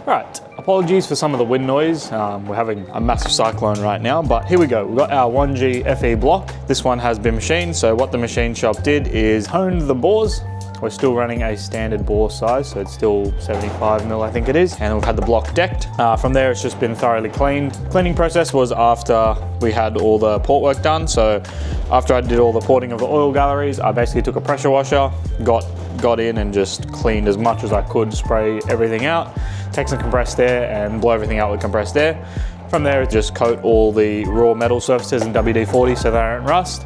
Alright, apologies for some of the wind noise. We're having a massive cyclone right now, but here we go. We've got our 1G-FE block. This one has been machined, so what the machine shop did is honed the bores. We're still running a standard bore size, so it's still 75mm, I think it is. And we've had the block decked. From there, it's just been thoroughly cleaned. Cleaning process was after we had all the port work done. So after I did all the porting of the oil galleries, I basically took a pressure washer, got in and just cleaned as much as I could, spray everything out, take some compressed air and blow everything out with compressed air. From there, just coat all the raw metal surfaces in WD-40 so they don't rust.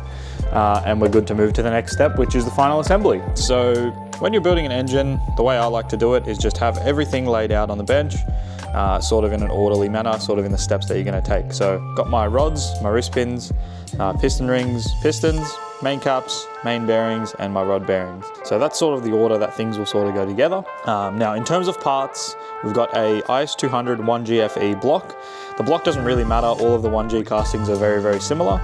And we're good to move to the next step, which is the final assembly. So when you're building an engine, the way I like to do it is just have everything laid out on the bench, sort of in an orderly manner, sort of in the steps that you're going to take. So got my rods, my wrist pins, piston rings, pistons, main caps, main bearings, and my rod bearings. So that's sort of the order that things will sort of go together. Now in terms of parts, we've got a IS200 1G-FE block. The block doesn't really matter, all of the 1G castings are very, very similar,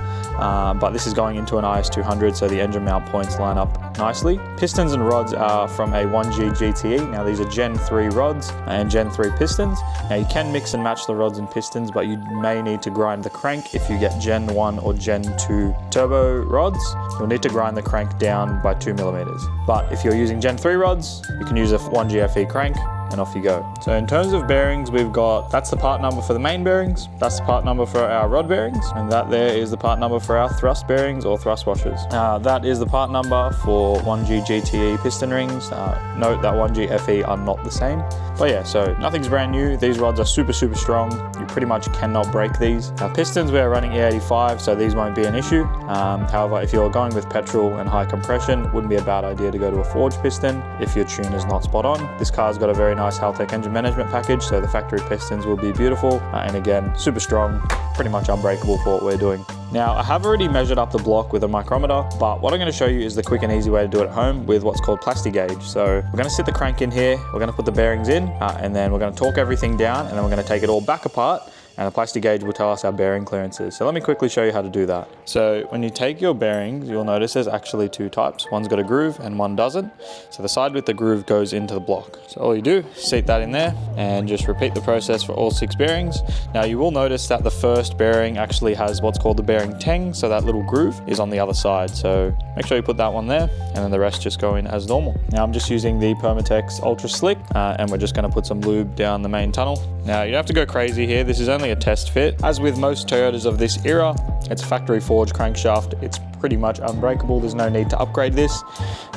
but this is going into an IS200, so the engine mount points line up nicely. Pistons and rods are from a 1G-GTE. Now these are Gen 3 rods and Gen 3 pistons. Now you can mix and match the rods and pistons, but you may need to grind the crank if you get Gen 1 or Gen 2 turbo rods. You'll need to grind the crank down by 2mm. But if you're using Gen 3 rods, you can use a 1G-FE crank and off you go. So in terms of bearings, we've got, that's the part number for the main bearings, that's the part number for our rod bearings, and that there is the part number for our thrust bearings or thrust washers. That is the part number for 1G-GTE piston rings. Note that 1G-FE are not the same. But yeah, so nothing's brand new. These rods are super, super strong. You pretty much cannot break these. Pistons, we are running E85, so these won't be an issue. However, if you're going with petrol and high compression, it wouldn't be a bad idea to go to a forged piston if your tune is not spot on. This car's got a very nice Haltech engine management package, so the factory pistons will be beautiful. And again, super strong, pretty much unbreakable for what we're doing. Now, I have already measured up the block with a micrometer, but what I'm going to show you is the quick and easy way to do it at home with what's called plasti gauge. So we're going to sit the crank in here, we're going to put the bearings in, and then we're going to torque everything down, and then we're going to take it all back apart, and the plasti gauge will tell us our bearing clearances. So let me quickly show you how to do that. So when you take your bearings, you'll notice there's actually two types. One's got a groove and one doesn't. So the side with the groove goes into the block. So all you do, seat that in there and just repeat the process for all 6 bearings. Now you will notice that the first bearing actually has what's called the bearing tang. So that little groove is on the other side. So make sure you put that one there and then the rest just go in as normal. Now I'm just using the Permatex Ultra Slick and we're just gonna put some lube down the main tunnel. Now you don't have to go crazy here. This is only a test fit. As with most Toyotas of this era, it's a factory forged crankshaft. It's pretty much unbreakable. There's no need to upgrade this.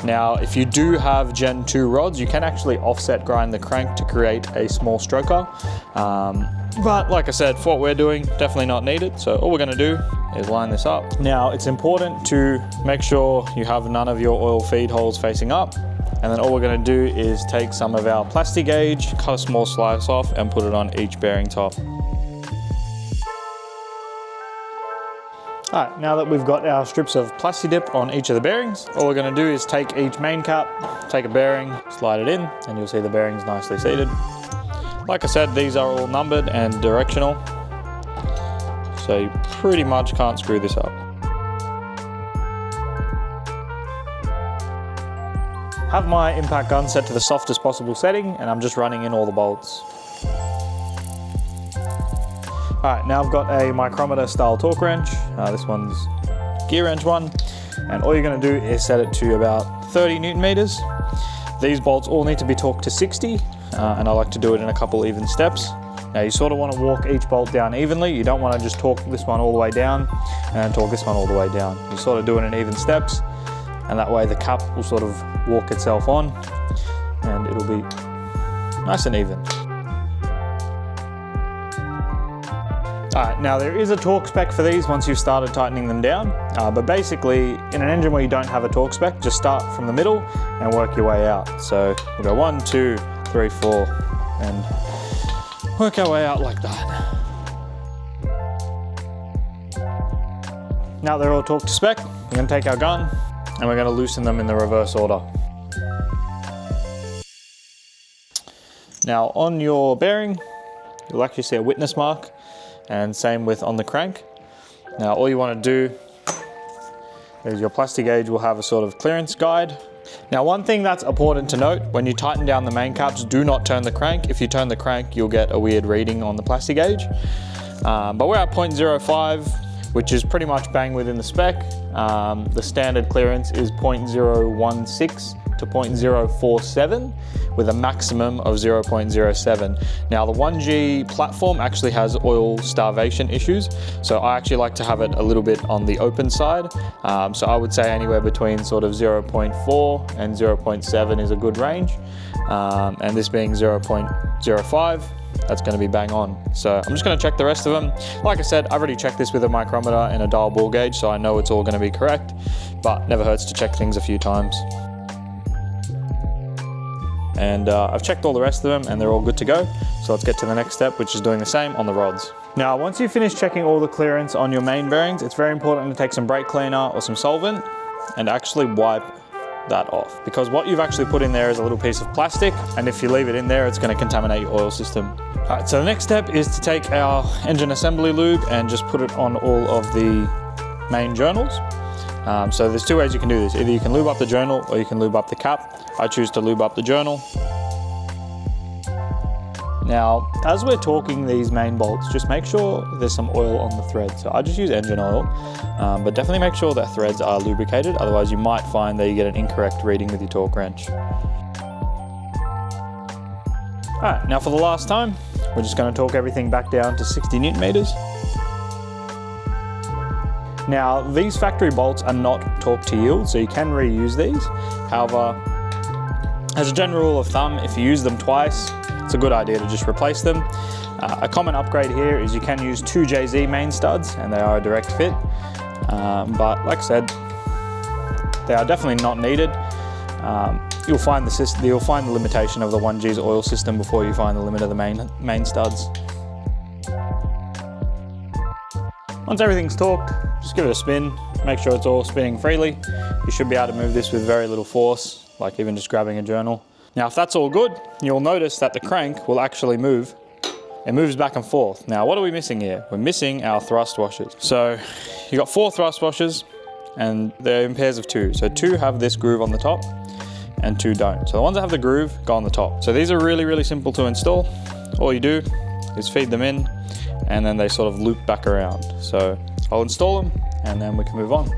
Now, if you do have Gen 2 rods, you can actually offset grind the crank to create a small stroker. But like I said, for what we're doing, definitely not needed. So all we're gonna do is line this up. Now, it's important to make sure you have none of your oil feed holes facing up. And then all we're going to do is take some of our plasti gauge, cut a small slice off and put it on each bearing top. Alright, now that we've got our strips of plasti dip on each of the bearings, all we're going to do is take each main cap, take a bearing, slide it in, and you'll see the bearings nicely seated. Like I said, these are all numbered and directional, so you pretty much can't screw this up. Have my impact gun set to the softest possible setting and I'm just running in all the bolts. Alright, now I've got a micrometer style torque wrench. This one's gear wrench one. And all you're going to do is set it to about 30 Newton meters. These bolts all need to be torqued to 60 and I like to do it in a couple even steps. Now you sort of want to walk each bolt down evenly. You don't want to just torque this one all the way down and torque this one all the way down. You sort of do it in even steps. And that way the cap will sort of walk itself on and it'll be nice and even. Alright, now there is a torque spec for these once you've started tightening them down, but basically in an engine where you don't have a torque spec, just start from the middle and work your way out. So we'll go 1, 2, 3, 4 and work our way out like that. Now they're all torqued to spec, we're going to take our gun and we're going to loosen them in the reverse order. Now on your bearing, you'll actually see a witness mark, and same with on the crank. Now all you want to do is your plasti gauge will have a sort of clearance guide Now, one thing that's important to note, when you tighten down the main caps, do not turn the crank. If you turn the crank, you'll get a weird reading on the plastic gauge. But we're at 0.05, which is pretty much bang within the spec. The standard clearance is 0.016 to 0.047 with a maximum of 0.07. Now, the 1G platform actually has oil starvation issues, so I actually like to have it a little bit on the open side. So I would say anywhere between sort of 0.4 and 0.7 is a good range. And this being 0.05, that's going to be bang on. So I'm just going to check the rest of them. Like I said, I've already checked this with a micrometer and a dial ball gauge, so I know it's all going to be correct, but never hurts to check things a few times. And I've checked all the rest of them and they're all good to go. So let's get to the next step, which is doing the same on the rods. Now, once you finish checking all the clearance on your main bearings, it's very important to take some brake cleaner or some solvent and actually wipe that off, because what you've actually put in there is a little piece of plastic, and if you leave it in there, it's going to contaminate your oil system. All right, so the next step is to take our engine assembly lube and just put it on all of the main journals. So there's two ways you can do this. Either you can lube up the journal or you can lube up the cap. I choose to lube up the journal. Now, as we're torquing these main bolts, just make sure there's some oil on the thread. So I just use engine oil, but definitely make sure that threads are lubricated. Otherwise, you might find that you get an incorrect reading with your torque wrench. All right, now for the last time, we're just going to torque everything back down to 60 Newton meters. Now, these factory bolts are not torque to yield, so you can reuse these. However, as a general rule of thumb, if you use them twice, it's a good idea to just replace them. A common upgrade here is you can use 2JZ main studs, and they are a direct fit. But like I said, they are definitely not needed. You'll find the limitation of the 1G's oil system before you find the limit of the main studs. Once everything's torqued, just give it a spin, make sure it's all spinning freely. You should be able to move this with very little force, like even just grabbing a journal. Now, if that's all good, you'll notice that the crank will actually move. It moves back and forth. Now, what are we missing here? We're missing our thrust washers. So you got 4 thrust washers and they're in pairs of 2. So 2 have this groove on the top and 2 don't. So the ones that have the groove go on the top. So these are really, really simple to install. All you do is feed them in and then they sort of loop back around. So I'll install them and then we can move on.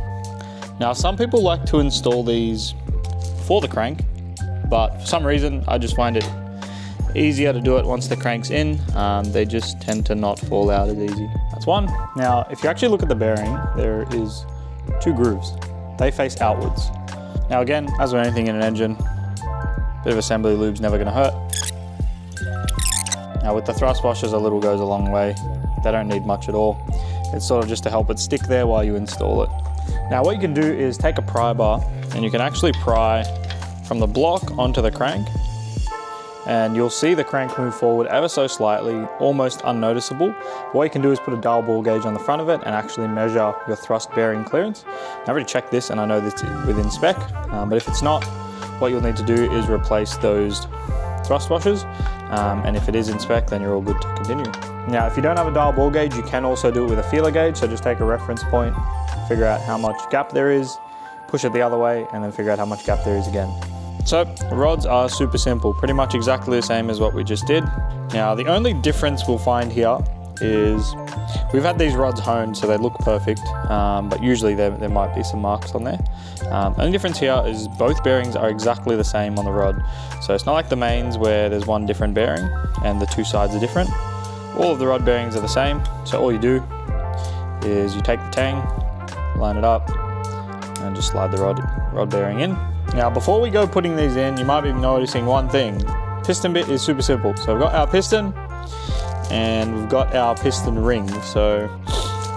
Now, some people like to install these for the crank, but for some reason I just find it easier to do it once the crank's in. They just tend to not fall out as easy. That's one. Now, if you actually look at the bearing, there is 2 grooves. They face outwards. Now again, as with anything in an engine, a bit of assembly lube's never gonna hurt. Now with the thrust washers, a little goes a long way. They don't need much at all. It's sort of just to help it stick there while you install it. Now what you can do is take a pry bar and you can actually pry from the block onto the crank, and you'll see the crank move forward ever so slightly, almost unnoticeable. What you can do is put a dial ball gauge on the front of it and actually measure your thrust bearing clearance. Now, I've already checked this and I know this is within spec, but if it's not, what you'll need to do is replace those thrust washers, and if it is in spec, then you're all good to continue. Now, if you don't have a dial ball gauge, you can also do it with a feeler gauge. So just take a reference point, figure out how much gap there is, push it the other way, and then figure out how much gap there is again. So the rods are super simple, pretty much exactly the same as what we just did. Now, the only difference we'll find here is we've had these rods honed so they look perfect, but usually there might be some marks on there. The only difference here is both bearings are exactly the same on the rod. So it's not like the mains where there's one different bearing and the 2 sides are different. All of the rod bearings are the same. So all you do is you take the tang, line it up, and just slide the rod bearing in. Now, before we go putting these in, you might be noticing one thing. Piston bit is super simple. So we've got our piston and we've got our piston ring. So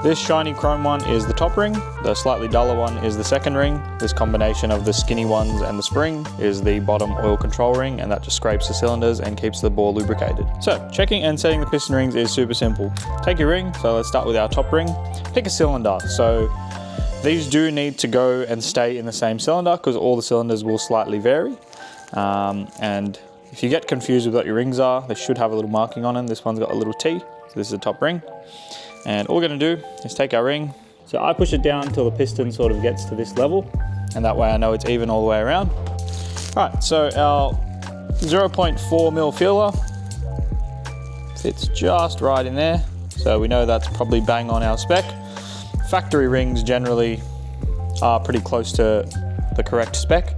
this shiny chrome one is the top ring. The slightly duller one is the second ring. This combination of the skinny ones and the spring is the bottom oil control ring, and that just scrapes the cylinders and keeps the bore lubricated. So checking and setting the piston rings is super simple. Take your ring. So let's start with our top ring. Pick a cylinder. So these do need to go and stay in the same cylinder because all the cylinders will slightly vary. And if you get confused with what your rings are, they should have a little marking on them. This one's got a little T, so this is a top ring. And all we're gonna do is take our ring. So I push it down until the piston sort of gets to this level, and that way I know it's even all the way around. Right, so our 0.4 mil feeler fits just right in there. So we know that's probably bang on our spec. Factory rings generally are pretty close to the correct spec.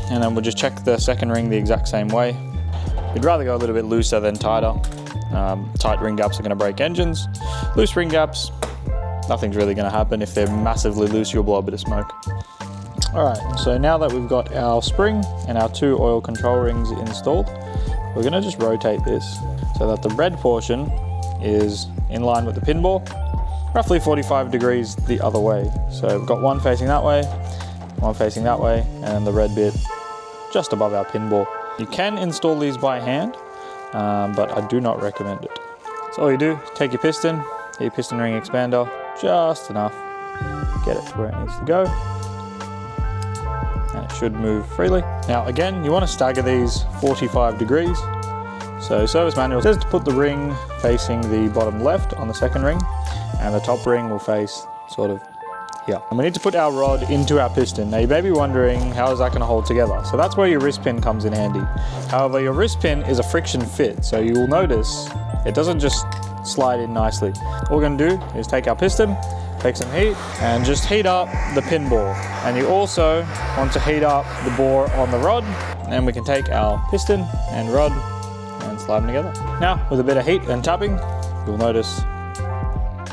And then we'll just check the second ring the exact same way. We'd rather go a little bit looser than tighter. Tight ring gaps are going to break engines. Loose ring gaps, nothing's really going to happen. If they're massively loose, you'll blow a bit of smoke. Alright, so now that we've got our spring and our 2 oil control rings installed, we're going to just rotate this so that the red portion is in line with the pin bore, roughly 45 degrees the other way. So we've got one facing that way, one facing that way, and the red bit just above our pin bore. You can install these by hand, but I do not recommend it. So all you do is take your piston, get your piston ring expander, just enough, get it to where it needs to go, and it should move freely. Now again, you want to stagger these 45 degrees. So service manual says to put the ring facing the bottom left on the second ring, and the top ring will face sort of here. And we need to put our rod into our piston. Now you may be wondering, how is that going to hold together? So that's where your wrist pin comes in handy. However, your wrist pin is a friction fit, so you will notice it doesn't just slide in nicely. All we're going to do is take our piston, take some heat, and just heat up the pin bore. And you also want to heat up the bore on the rod, and we can take our piston and rod and slide them together. Now, with a bit of heat and tapping, you'll notice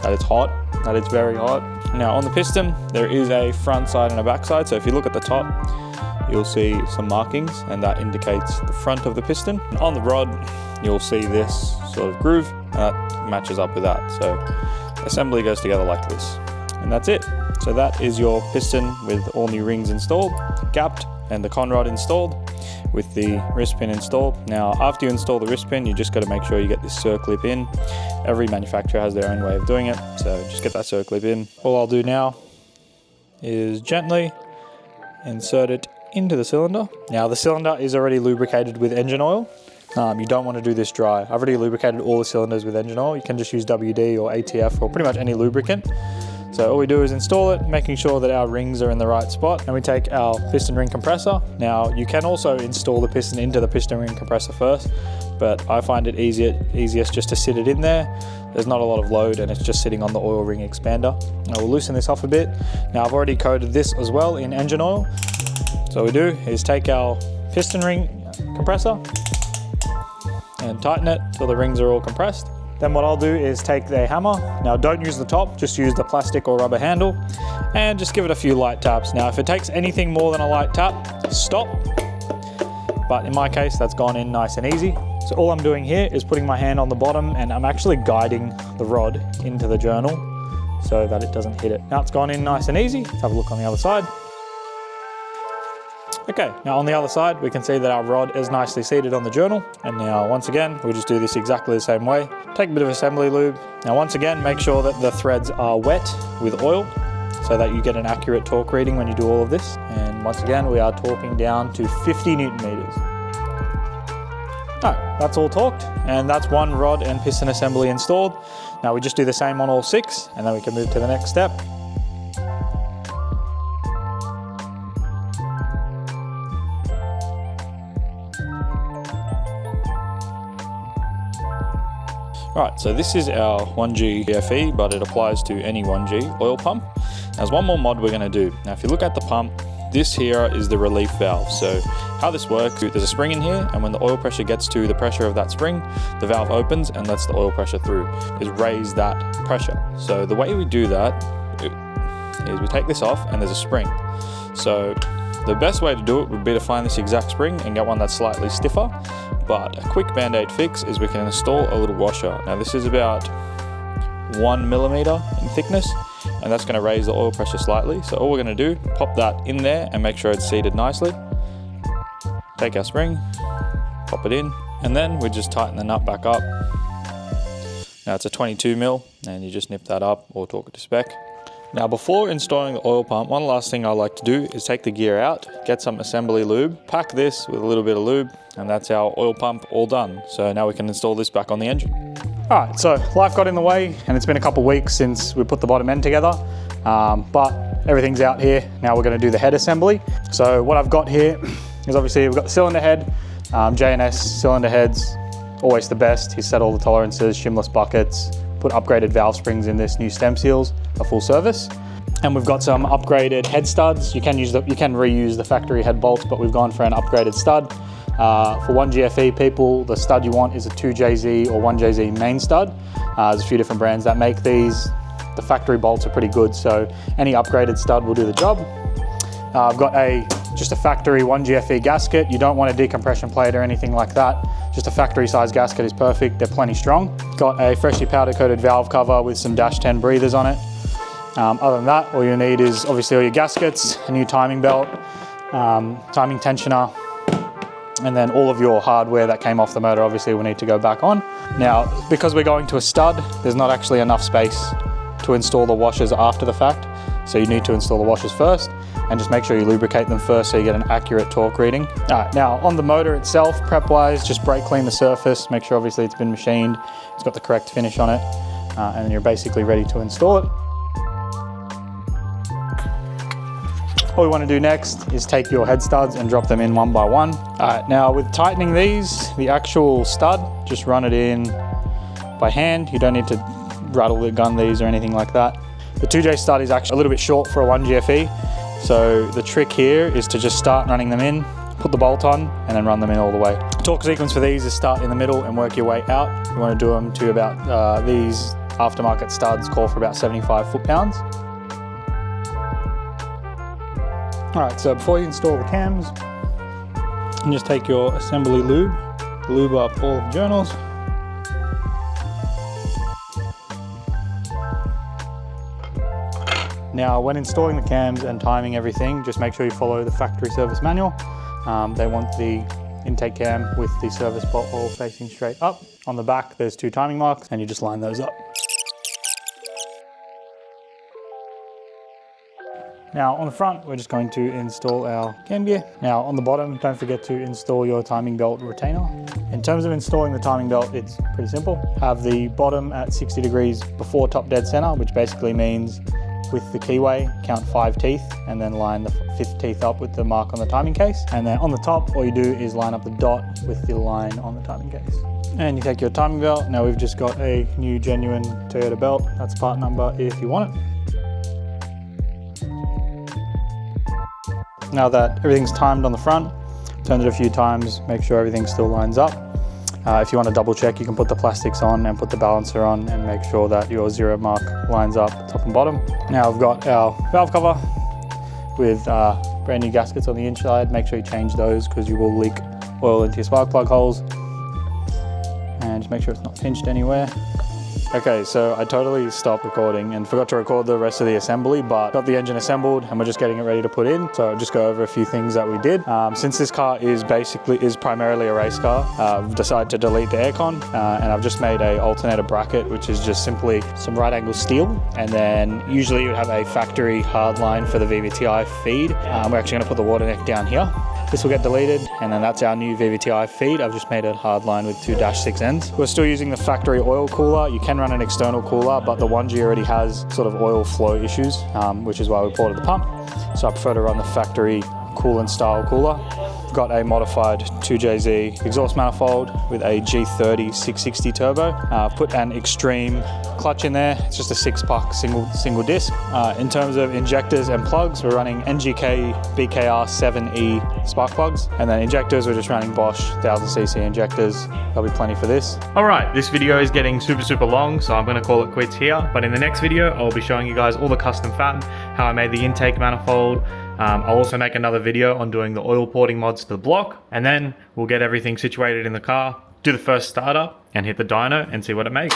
that it's hot, that it's very hot. Now on the piston, there is a front side and a back side. So if you look at the top, you'll see some markings, and that indicates the front of the piston. And on the rod, you'll see this sort of groove, and that matches up with that. So assembly goes together like this, and that's it. So that is your piston with all new rings installed, gapped, and the con rod installed with the wrist pin installed. Now after you install the wrist pin, you just got to make sure you get this circlip in. Every manufacturer has their own way of doing it, so just get that circlip in. All I'll do now is gently insert it into the cylinder. Now the cylinder is already lubricated with engine oil. You don't want to do this dry. I've already lubricated all the cylinders with engine oil. You can just use WD or ATF or pretty much any lubricant. So all we do is install it, making sure that our rings are in the right spot, and we take our piston ring compressor. Now you can also install the piston into the piston ring compressor first, but I find it easiest just to sit it in there. There's not a lot of load and it's just sitting on the oil ring expander. Now we'll loosen this off a bit. Now I've already coated this as well in engine oil. So what we do is take our piston ring compressor and tighten it till the rings are all compressed. Then what I'll do is take the hammer. Now don't use the top, just use the plastic or rubber handle, and just give it a few light taps. Now if it takes anything more than a light tap, stop. But in my case, that's gone in nice and easy. So all I'm doing here is putting my hand on the bottom, and I'm actually guiding the rod into the journal so that it doesn't hit it. Now it's gone in nice and easy. Let's have a look on the other side. Okay, now on the other side, we can see that our rod is nicely seated on the journal. And now once again, we'll just do this exactly the same way. Take a bit of assembly lube. Now once again, make sure that the threads are wet with oil so that you get an accurate torque reading when you do all of this. And once again, we are torquing down to 50 Newton meters. Alright, that's all torqued, and that's one rod and piston assembly installed. Now we just do the same on all 6, and then we can move to the next step. Right, so this is our 1G-FE, but it applies to any 1G oil pump. There's one more mod we're going to do. Now, if you look at the pump, this here is the relief valve. So how this works, there's a spring in here, and when the oil pressure gets to the pressure of that spring, the valve opens and lets the oil pressure through. Is raise that pressure. So the way we do that is we take this off, and there's a spring. So the best way to do it would be to find this exact spring and get one that's slightly stiffer. But a quick band-aid fix is we can install a little washer. Now this is about 1 millimeter in thickness, and that's going to raise the oil pressure slightly. So all we're going to do, pop that in there and make sure it's seated nicely. Take our spring, pop it in, and then we just tighten the nut back up. Now it's a 22 mil, and you just nip that up or torque it to spec. Now before installing the oil pump, one last thing I like to do is take the gear out, get some assembly lube, pack this with a little bit of lube, and that's our oil pump all done. So now we can install this back on the engine. All right, so life got in the way, and it's been a couple of weeks since we put the bottom end together, but everything's out here. Now we're gonna do the head assembly. So what I've got here is obviously we've got the cylinder head, J&S cylinder heads, always the best. He's set all the tolerances, shimless buckets, put upgraded valve springs in this, new stem seals, a full service. And we've got some upgraded head studs. You can reuse the factory head bolts, but we've gone for an upgraded stud. For 1G-FE people, the stud you want is a 2JZ or 1JZ main stud. There's a few different brands that make these. The factory bolts are pretty good, so any upgraded stud will do the job. I've got just a factory 1G-FE gasket. You don't want a decompression plate or anything like that. Just a factory size gasket is perfect. They're plenty strong. Got a freshly powder coated valve cover with some dash 10 breathers on it. Other than that, all you need is obviously all your gaskets, a new timing belt, timing tensioner, and then all of your hardware that came off the motor obviously will need to go back on. Now, because we're going to a stud, there's not actually enough space to install the washers after the fact. So you need to install the washers first and just make sure you lubricate them first so you get an accurate torque reading. All right, now on the motor itself, prep-wise, just brake clean the surface, make sure obviously it's been machined, it's got the correct finish on it, and then you're basically ready to install it. All we want to do next is take your head studs and drop them in one by one. All right, now with tightening these, the actual stud, just run it in by hand. You don't need to rattle the gun these or anything like that. The 2J stud is actually a little bit short for a 1G-FE. So the trick here is to just start running them in, put the bolt on, and then run them in all the way. Torque sequence for these is start in the middle and work your way out. You want to do them to about, these aftermarket studs call for about 75 foot-pounds. All right, so before you install the cams, you just take your assembly lube, lube up all of the journals. Now, when installing the cams and timing everything, just make sure you follow the factory service manual. They want the intake cam with the service bolt hole facing straight up. On the back, there's 2 timing marks, and you just line those up. Now on the front, we're just going to install our cam gear. Now on the bottom, don't forget to install your timing belt retainer. In terms of installing the timing belt, it's pretty simple. Have the bottom at 60 degrees before top dead center, which basically means with the keyway, count 5 teeth and then line the 5th teeth up with the mark on the timing case. And then on the top, all you do is line up the dot with the line on the timing case. And you take your timing belt. Now we've just got a new genuine Toyota belt. That's part number if you want it. Now that everything's timed on the front, turn it a few times, make sure everything still lines up. If you want to double check, you can put the plastics on and put the balancer on and make sure that your 0 mark lines up top and bottom. Now I've got our valve cover with brand new gaskets on the inside. Make sure you change those because you will leak oil into your spark plug holes. And just make sure it's not pinched anywhere. Okay, so I totally stopped recording and forgot to record the rest of the assembly, but got the engine assembled and we're just getting it ready to put in. So I'll just go over a few things that we did. Since this car is primarily a race car, I've decided to delete the aircon and I've just made a alternator bracket, which is just simply some right angle steel. And then usually you would have a factory hard line for the VVTi feed. We're actually gonna put the water neck down here. This will get deleted, and then that's our new VVTi feed. I've just made a hard line with 2 -6 ends. We're still using the factory oil cooler. You can run an external cooler, but the 1G already has sort of oil flow issues, which is why we ported the pump. So I prefer to run the factory coolant style cooler. Got a modified 2JZ exhaust manifold with a G30 660 turbo. Put an extreme clutch in there. It's just a 6-puck single disc. In terms of injectors and plugs, we're running NGK BKR 7E spark plugs. And then injectors, we're just running Bosch 1000cc injectors. There'll be plenty for this. All right, this video is getting super long, so I'm gonna call it quits here. But in the next video, I'll be showing you guys all the custom fab, how I made the intake manifold. I'll also make another video on doing the oil porting mods to the block, and then we'll get everything situated in the car, do the first startup, and hit the dyno and see what it makes.